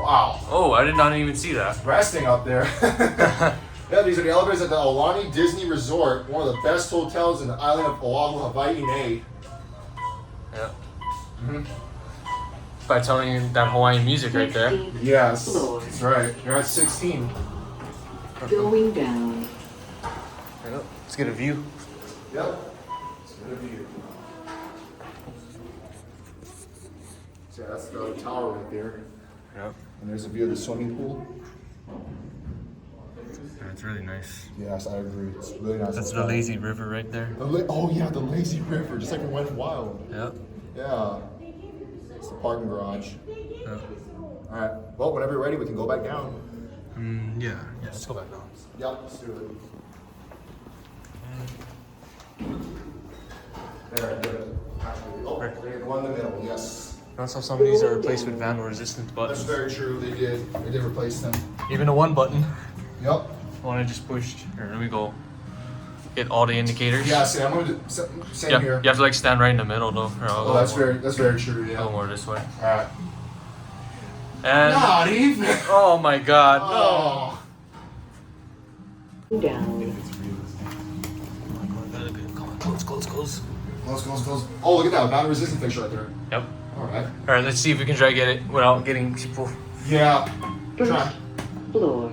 Wow. Oh, I did not even see that. Resting up there. Yeah, these are the elevators at the Aulani Disney Resort, one of the best hotels in the island of Oahu, Hawaii. Yeah. By telling you that Hawaiian music right there. Yes, that's right. You're at 16. Going down. Let's get a view. Yep. Let's get a view. So yeah, that's the tower right there. Yep. And there's a view of the swimming pool. Yeah, it's really nice. Yes, I agree. It's really nice. That's the lazy river right there. Oh yeah, the lazy river, just like in Went Wild. Yep. Yeah. It's the parking garage. Yep. All right. Well, whenever you're ready, we can go back down. Yeah. Let's go back down. Yep, let's do it. There, good. Oh, the one in the middle, yes. Notice how some of these are replaced with vandal resistant buttons. That's very true. They did replace them. Even the one button. Yep. The one I just pushed. Here, let me go get all the indicators. Yeah, see, I'm going to same Yeah, here. you have to like stand right in the middle though. Here, I'll Oh, go that's very true. Yeah. go more this way. All right. And Not even. oh my God, Oh. Down. Come on, close. Close. Oh, look at that battery resistant fixture right there. Yep. All right. All right, let's see if we can try to get it without getting people. Yeah. First Try. floor.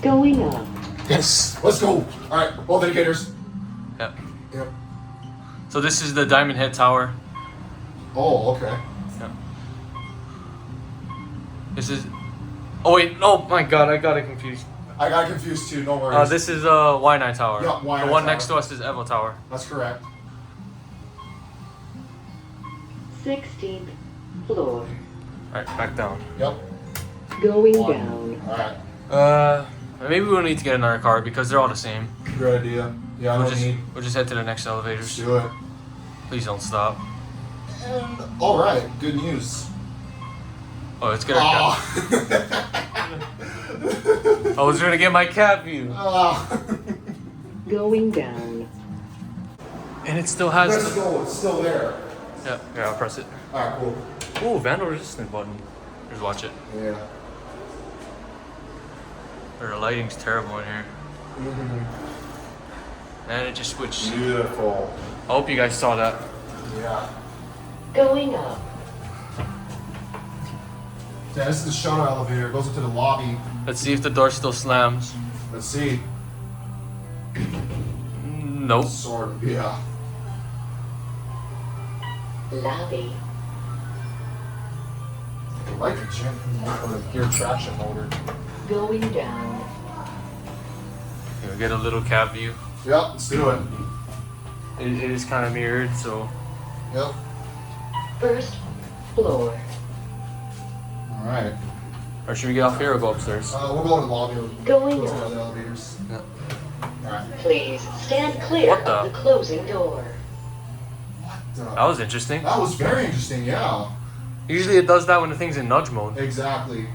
Going up. Yes. Let's go. All right. Both indicators. Yep. Yep. So this is the Diamond Head Tower. Oh, okay. Yep. This is. Oh wait! Oh my God! I got it confused. I got confused too. No worries. This is Waianae Tower. Yeah, Waianae the one Tower. next to us is Evo Tower. That's correct. 16th floor. All right, back down. Yep. Going One. down. All right. Maybe we don't need to get another car because they're all the same. Good idea. Yeah, We'll just head to the next Let's elevators. do it. Please don't stop. And all right. Good news. Oh, let's get our cab. I was gonna get my cab view. Going down. And it still has. Let's go. It's still there. Yeah, I'll press it. All right. Cool. Ooh, vandal resistant button. Just watch it. Yeah. The lighting's terrible in here. And it just switched. Beautiful. I hope you guys saw that. Yeah. Going up. Yeah, this is the shuttle elevator. It goes into the lobby. Let's see if the door still slams. Let's see. Nope. Sort of. Yeah. Lobby. I like the gym or the gear traction motor. Going down. We'll get a little cab view. Yep. Let's do it. It is kind of mirrored, so. Yep. First floor. All right. Or should we get off here or go upstairs? We'll go to the lobby. Going Go to up. the elevators. Yeah. All right. Please stand clear What the? of the closing door. That was interesting. That was very interesting. Yeah. Usually it does that when the thing's in nudge mode. Exactly.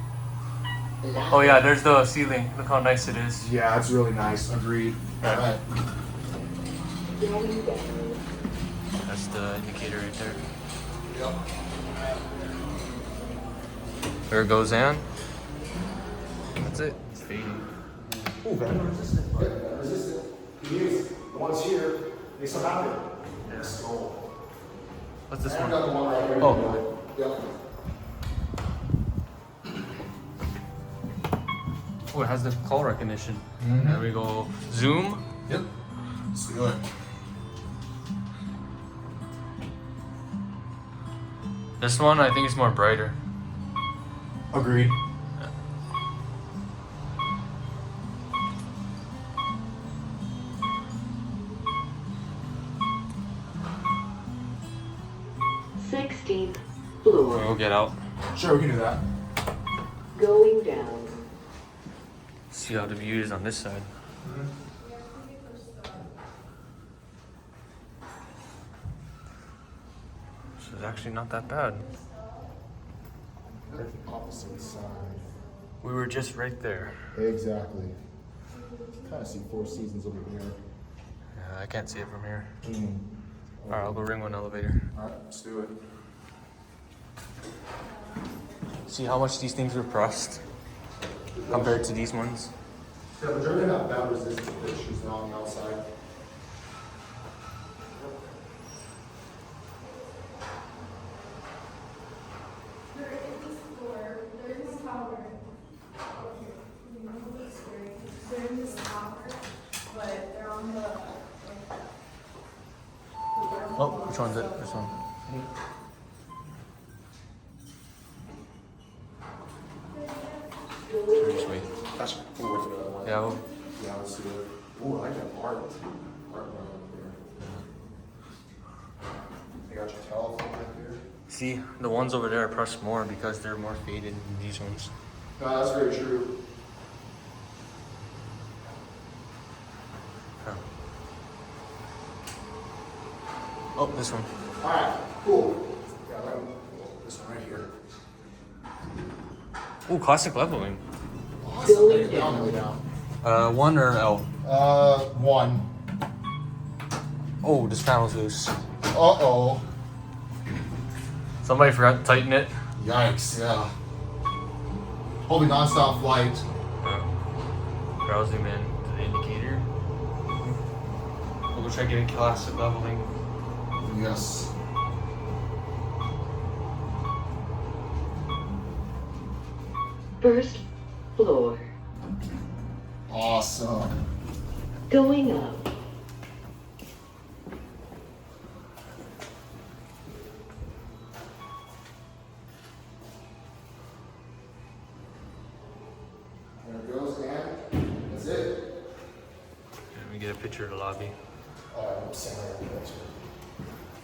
Lobby. Oh yeah, there's the ceiling. Look how nice it is. Yeah, it's really nice. Agreed. All right. Going down. That's the indicator right there. Yep. There it goes in. That's it. It's fading. Oh, vandal resistant. Yeah, resistant. Use the ones here. They surround it. Let's go. What's this I one? got the one right here. Oh. Yep. Oh, it has the call recognition. There we go. Zoom. Yep. Let's do it. This one I think is more brighter. Agreed. Sixteenth floor. We'll get out. Sure, we can do that. Going down. See how the view is on this side. So it's actually not that bad. There's the opposite side. We were just right there. Exactly. Kind of see Four Seasons over here. Yeah, I can't see it from here. Mm. Alright, I'll go ring one elevator. All right, let's do it. See how much these things were pressed compared to these ones? Yeah, but they're not bad resistance issues now on the outside. There is this floor, there is this tower. They're in this tower, but they're on the. Oh, which one's it? This one. Which way? That's forward for that one. Yeah. Well, Yeah, let's do it. Ooh, I like that art. Art right there. I got your telephone right there. see, the ones over there are pressed more because they're more faded than these ones. No, that's very true. Huh. Oh, this one. Alright, cool. Yeah, this one right here. Oh, classic leveling. Going Down, down. 1 or L? 1. Oh, this panel's loose. Uh-oh. Somebody forgot to tighten it. Yikes, yeah. Holding non-stop flight. Browsing in to the indicator. We'll go try getting classic leveling. Yes. First floor. Awesome. Going up. There it goes, and that's it. Let me get a picture of the lobby. I'm saying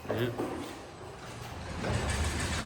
that. Is it?